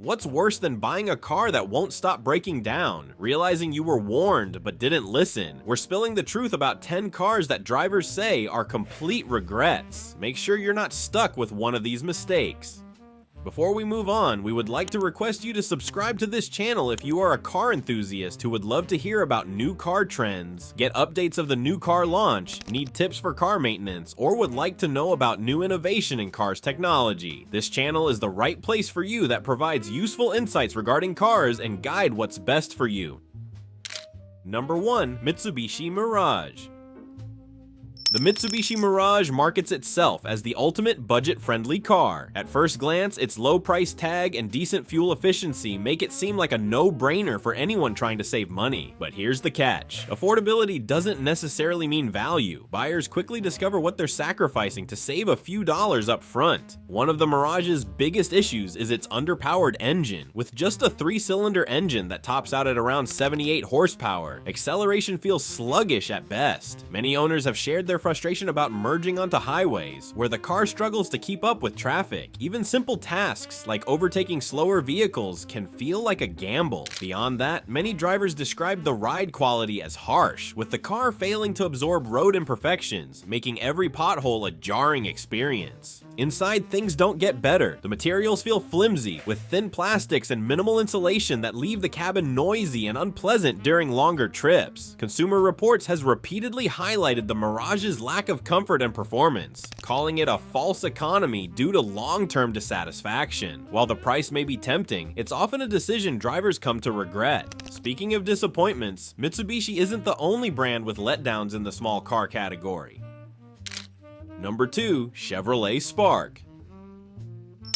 What's worse than buying a car that won't stop breaking down, realizing you were warned but didn't listen? We're spilling the truth about 10 cars that drivers say are complete regrets. Make sure you're not stuck with one of these mistakes. Before we move on, we would like to request you to subscribe to this channel if you are a car enthusiast who would love to hear about new car trends, get updates of the new car launch, need tips for car maintenance, or would like to know about new innovation in cars technology. This channel is the right place for you that provides useful insights regarding cars and guide what's best for you. Number 1. Mitsubishi Mirage. The Mitsubishi Mirage markets itself as the ultimate budget-friendly car. At first glance, its low price tag and decent fuel efficiency make it seem like a no-brainer for anyone trying to save money. But here's the catch. Affordability doesn't necessarily mean value. Buyers quickly discover what they're sacrificing to save a few dollars up front. One of the Mirage's biggest issues is its underpowered engine. With just a 3-cylinder engine that tops out at around 78 horsepower, acceleration feels sluggish at best. Many owners have shared their frustration about merging onto highways, where the car struggles to keep up with traffic. Even simple tasks like overtaking slower vehicles can feel like a gamble. Beyond that, many drivers describe the ride quality as harsh, with the car failing to absorb road imperfections, making every pothole a jarring experience. Inside, things don't get better. The materials feel flimsy, with thin plastics and minimal insulation that leave the cabin noisy and unpleasant during longer trips. Consumer Reports has repeatedly highlighted the Mirage's lack of comfort and performance, calling it a false economy due to long-term dissatisfaction. While the price may be tempting, it's often a decision drivers come to regret. Speaking of disappointments, Mitsubishi isn't the only brand with letdowns in the small car category. Number 2. Chevrolet Spark.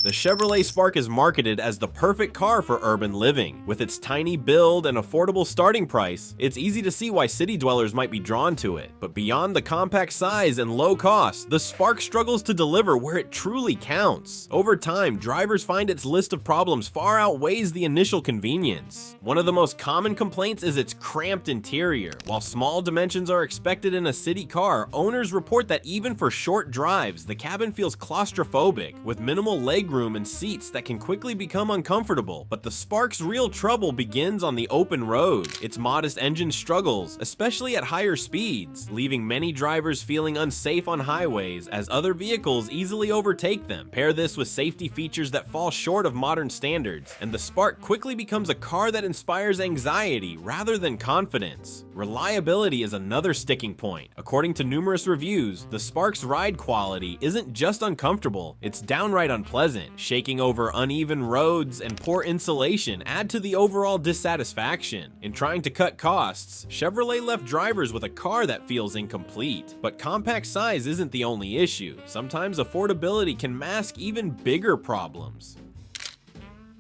The Chevrolet Spark is marketed as the perfect car for urban living. With its tiny build and affordable starting price, it's easy to see why city dwellers might be drawn to it. But beyond the compact size and low cost, the Spark struggles to deliver where it truly counts. Over time, drivers find its list of problems far outweighs the initial convenience. One of the most common complaints is its cramped interior. While small dimensions are expected in a city car, owners report that even for short drives, the cabin feels claustrophobic, with minimal legroom and seats that can quickly become uncomfortable. But the Spark's real trouble begins on the open road. Its modest engine struggles, especially at higher speeds, leaving many drivers feeling unsafe on highways as other vehicles easily overtake them. Pair this with safety features that fall short of modern standards, and the Spark quickly becomes a car that inspires anxiety rather than confidence. Reliability is another sticking point. According to numerous reviews, the Spark's ride quality isn't just uncomfortable, it's downright unpleasant. Shaking over uneven roads and poor insulation add to the overall dissatisfaction. In trying to cut costs, Chevrolet left drivers with a car that feels incomplete. But compact size isn't the only issue. Sometimes affordability can mask even bigger problems.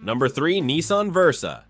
Number 3. Nissan Versa.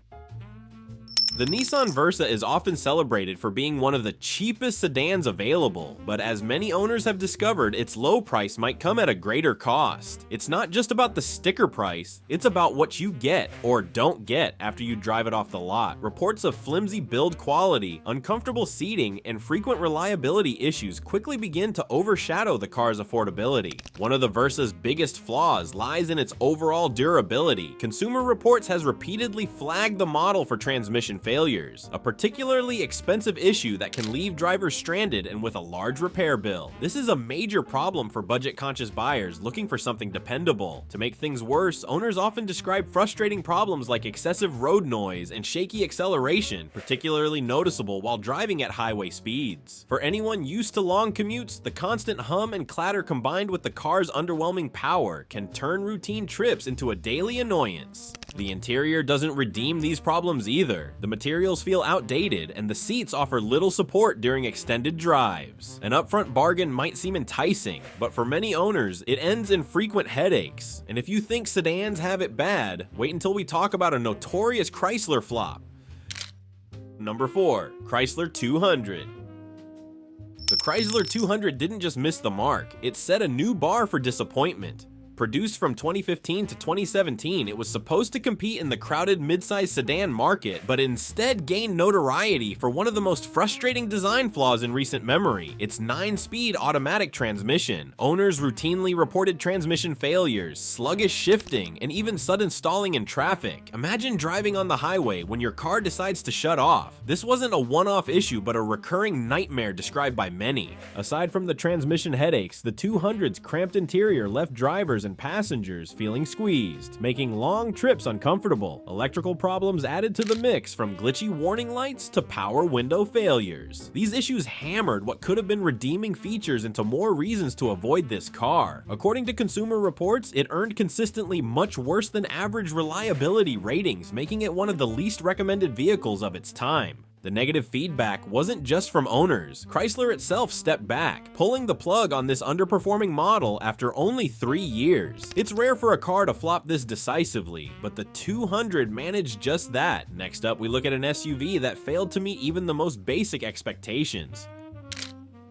The Nissan Versa is often celebrated for being one of the cheapest sedans available, but as many owners have discovered, its low price might come at a greater cost. It's not just about the sticker price, it's about what you get or don't get after you drive it off the lot. Reports of flimsy build quality, uncomfortable seating, and frequent reliability issues quickly begin to overshadow the car's affordability. One of the Versa's biggest flaws lies in its overall durability. Consumer Reports has repeatedly flagged the model for transmission failures, a particularly expensive issue that can leave drivers stranded and with a large repair bill. This is a major problem for budget-conscious buyers looking for something dependable. To make things worse, owners often describe frustrating problems like excessive road noise and shaky acceleration, particularly noticeable while driving at highway speeds. For anyone used to long commutes, the constant hum and clatter combined with the car's underwhelming power can turn routine trips into a daily annoyance. The interior doesn't redeem these problems either. The materials feel outdated, and the seats offer little support during extended drives. An upfront bargain might seem enticing, but for many owners, it ends in frequent headaches. And if you think sedans have it bad, wait until we talk about a notorious Chrysler flop. Number 4. Chrysler 200. The Chrysler 200 didn't just miss the mark, it set a new bar for disappointment. Produced from 2015 to 2017, it was supposed to compete in the crowded midsize sedan market, but instead gained notoriety for one of the most frustrating design flaws in recent memory: its 9-speed automatic transmission. Owners routinely reported transmission failures, sluggish shifting, and even sudden stalling in traffic. Imagine driving on the highway when your car decides to shut off. This wasn't a one-off issue, but a recurring nightmare described by many. Aside from the transmission headaches, the 200's cramped interior left drivers and passengers feeling squeezed, making long trips uncomfortable. Electrical problems added to the mix, from glitchy warning lights to power window failures. These issues hammered what could have been redeeming features into more reasons to avoid this car. According to Consumer Reports, it earned consistently much worse than average reliability ratings, making it one of the least recommended vehicles of its time. The negative feedback wasn't just from owners. Chrysler itself stepped back, pulling the plug on this underperforming model after only 3 years. It's rare for a car to flop this decisively, but the 200 managed just that. Next up, we look at an SUV that failed to meet even the most basic expectations.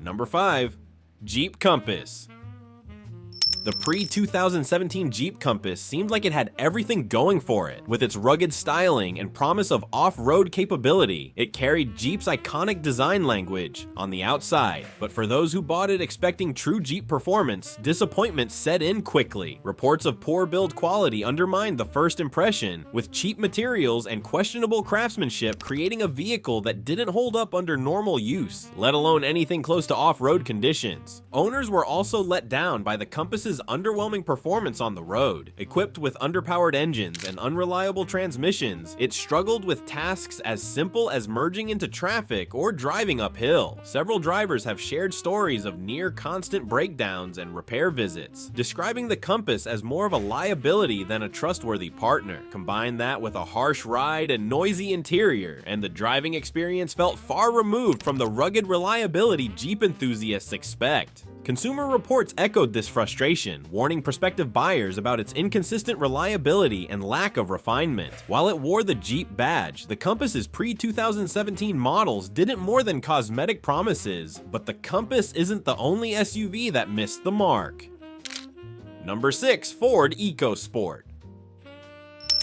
Number 5. Jeep Compass. The pre-2017 Jeep Compass seemed like it had everything going for it. With its rugged styling and promise of off-road capability, it carried Jeep's iconic design language on the outside. But for those who bought it expecting true Jeep performance, disappointment set in quickly. Reports of poor build quality undermined the first impression, with cheap materials and questionable craftsmanship creating a vehicle that didn't hold up under normal use, let alone anything close to off-road conditions. Owners were also let down by the Compass's underwhelming performance on the road. Equipped with underpowered engines and unreliable transmissions, it struggled with tasks as simple as merging into traffic or driving uphill. Several drivers have shared stories of near constant breakdowns and repair visits, describing the Compass as more of a liability than a trustworthy partner. Combine that with a harsh ride and noisy interior, and the driving experience felt far removed from the rugged reliability Jeep enthusiasts expect. Consumer Reports echoed this frustration, warning prospective buyers about its inconsistent reliability and lack of refinement. While it wore the Jeep badge, the Compass's pre-2017 models didn't more than cosmetic promises, but the Compass isn't the only SUV that missed the mark. Number 6. Ford Ecosport.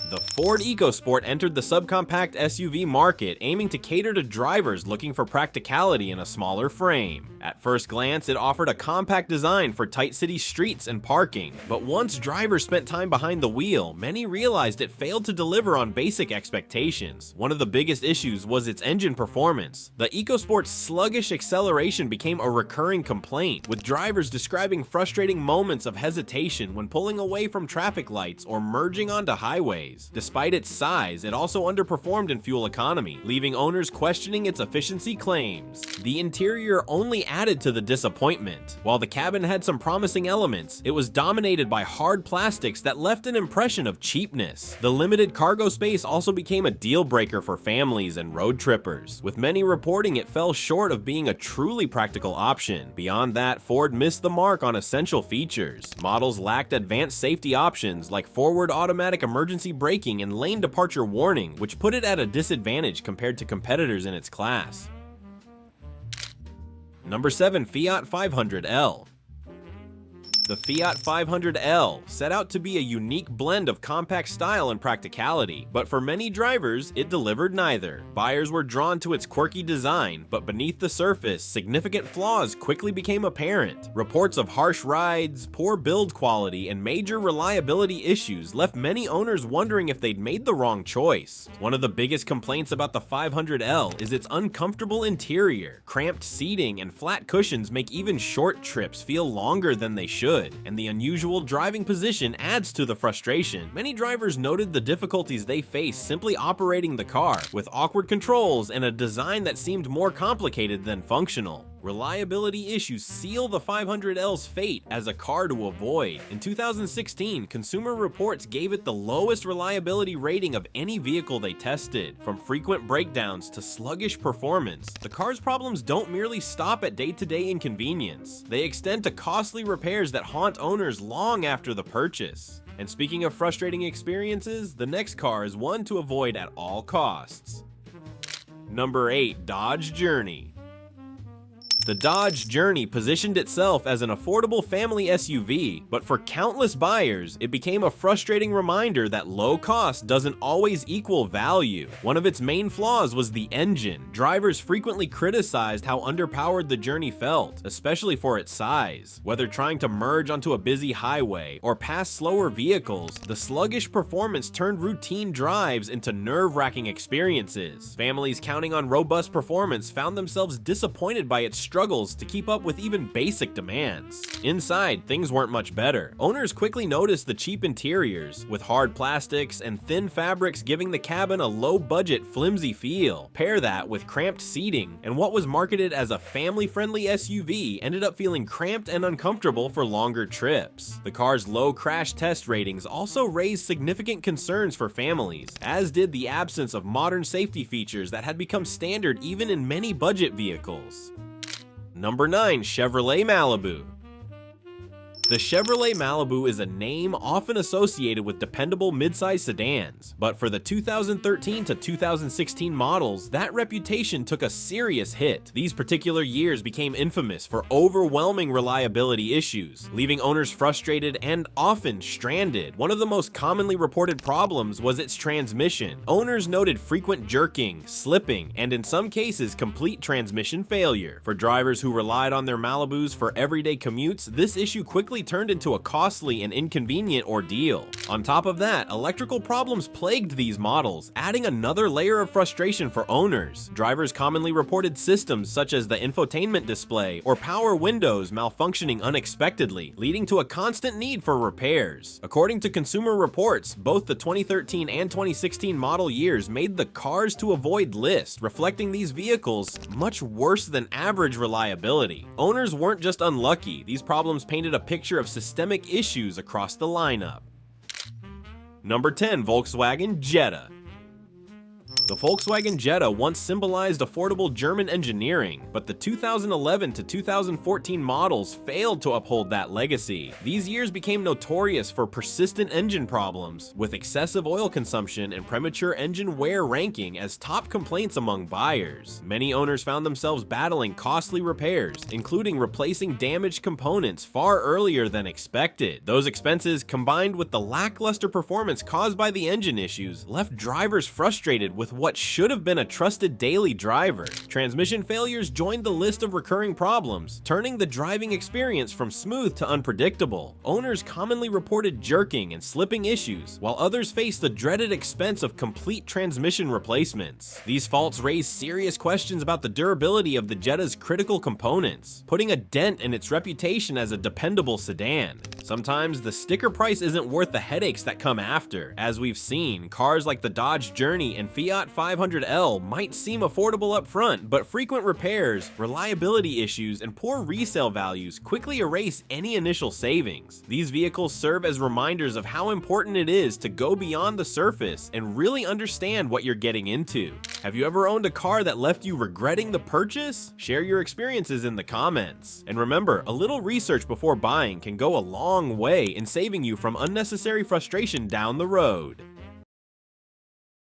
The Ford Ecosport entered the subcompact SUV market, aiming to cater to drivers looking for practicality in a smaller frame. At first glance, it offered a compact design for tight city streets and parking, but once drivers spent time behind the wheel, many realized it failed to deliver on basic expectations. One of the biggest issues was its engine performance. The EcoSport's sluggish acceleration became a recurring complaint, with drivers describing frustrating moments of hesitation when pulling away from traffic lights or merging onto highways. Despite its size, it also underperformed in fuel economy, leaving owners questioning its efficiency claims. The interior only added to the disappointment. While the cabin had some promising elements, it was dominated by hard plastics that left an impression of cheapness. The limited cargo space also became a deal breaker for families and road trippers, with many reporting it fell short of being a truly practical option. Beyond that, Ford missed the mark on essential features. Models lacked advanced safety options like forward automatic emergency braking and lane departure warning, which put it at a disadvantage compared to competitors in its class. Number 7. Fiat 500L. The Fiat 500L set out to be a unique blend of compact style and practicality, but for many drivers, it delivered neither. Buyers were drawn to its quirky design, but beneath the surface, significant flaws quickly became apparent. Reports of harsh rides, poor build quality, and major reliability issues left many owners wondering if they'd made the wrong choice. One of the biggest complaints about the 500L is its uncomfortable interior. Cramped seating and flat cushions make even short trips feel longer than they should, and the unusual driving position adds to the frustration. Many drivers noted the difficulties they face simply operating the car, with awkward controls and a design that seemed more complicated than functional. Reliability issues seal the 500L's fate as a car to avoid. In 2016, Consumer Reports gave it the lowest reliability rating of any vehicle they tested. From frequent breakdowns to sluggish performance, the car's problems don't merely stop at day-to-day inconvenience. They extend to costly repairs that haunt owners long after the purchase. And speaking of frustrating experiences, the next car is one to avoid at all costs. Number 8. Dodge Journey. The Dodge Journey positioned itself as an affordable family SUV, but for countless buyers, it became a frustrating reminder that low cost doesn't always equal value. One of its main flaws was the engine. Drivers frequently criticized how underpowered the Journey felt, especially for its size. Whether trying to merge onto a busy highway or pass slower vehicles, the sluggish performance turned routine drives into nerve-wracking experiences. Families counting on robust performance found themselves disappointed by its struggles to keep up with even basic demands. Inside, things weren't much better. Owners quickly noticed the cheap interiors, with hard plastics and thin fabrics giving the cabin a low-budget, flimsy feel. Pair that with cramped seating, and what was marketed as a family-friendly SUV ended up feeling cramped and uncomfortable for longer trips. The car's low crash test ratings also raised significant concerns for families, as did the absence of modern safety features that had become standard even in many budget vehicles. Number 9. Chevrolet Malibu. The Chevrolet Malibu is a name often associated with dependable midsize sedans, but for the 2013 to 2016 models, that reputation took a serious hit. These particular years became infamous for overwhelming reliability issues, leaving owners frustrated and often stranded. One of the most commonly reported problems was its transmission. Owners noted frequent jerking, slipping, and in some cases, complete transmission failure. For drivers who relied on their Malibus for everyday commutes, this issue quickly turned into a costly and inconvenient ordeal. On top of that, electrical problems plagued these models, adding another layer of frustration for owners. Drivers commonly reported systems such as the infotainment display or power windows malfunctioning unexpectedly, leading to a constant need for repairs. According to Consumer Reports, both the 2013 and 2016 model years made the cars to avoid list, reflecting these vehicles much worse than average reliability. Owners weren't just unlucky, these problems painted a picture of systemic issues across the lineup. Number 10. Volkswagen Jetta. The Volkswagen Jetta once symbolized affordable German engineering, but the 2011 to 2014 models failed to uphold that legacy. These years became notorious for persistent engine problems, with excessive oil consumption and premature engine wear ranking as top complaints among buyers. Many owners found themselves battling costly repairs, including replacing damaged components far earlier than expected. Those expenses, combined with the lackluster performance caused by the engine issues, left drivers frustrated with what should have been a trusted daily driver. Transmission failures joined the list of recurring problems, turning the driving experience from smooth to unpredictable. Owners commonly reported jerking and slipping issues, while others faced the dreaded expense of complete transmission replacements. These faults raised serious questions about the durability of the Jetta's critical components, putting a dent in its reputation as a dependable sedan. Sometimes the sticker price isn't worth the headaches that come after. As we've seen, cars like the Dodge Journey and Fiat 500L might seem affordable up front, but frequent repairs, reliability issues, and poor resale values quickly erase any initial savings. These vehicles serve as reminders of how important it is to go beyond the surface and really understand what you're getting into. Have you ever owned a car that left you regretting the purchase? Share your experiences in the comments. And remember, a little research before buying can go a long way in saving you from unnecessary frustration down the road.